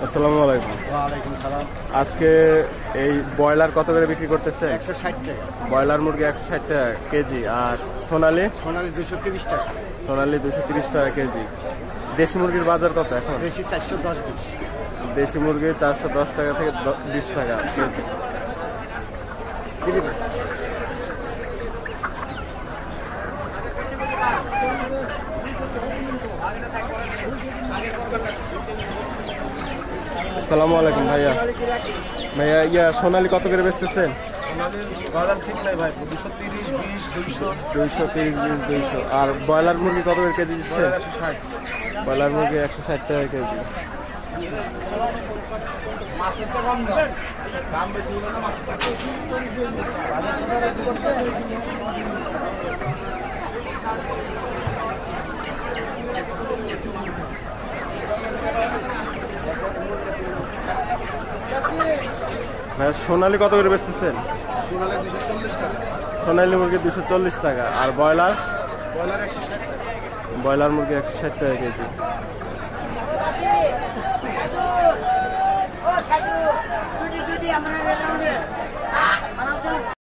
আসসালামু আলাইকুম। ওয়ালাইকুম সালাম। আজকে এই ব্রয়লার কত করে বিক্রি করতেছে? 160 টাকা। ব্রয়লার মুরগি 160 টাকা কেজি। আর সোনালি? সোনালী 230 টাকা। সোনালি 230 টাকা কেজি। দেশি মুরগির বাজার কত এখন? দেশি 410 পিস। দেশি মুরগি 410 টাকা থেকে 20 টাকা কেজি। আসসালামু আলাইকুম ভাইয়া। ভাইয়া সোনালি কত করে বেচতেছেন? ঠিক নাই ভাই, 230, 20, 200। 230, 20, 200। আর ব্রয়লার মুরগি কত করে কেজি দিচ্ছে? 160। ব্রয়লার মুরগি 160 টাকা কেজি। মাছের তো কম দাম, দাম বেশি হলো না মাছ। ভাইয়া সোনালি কত করে বেচতেছেন? সোনালী 240 টাকা। সোনালি মুরগি 240 টাকা। আর ব্রয়লার? ব্রয়লার 160 টাকা। ব্রয়লার মুরগি 160 টাকা কেজি।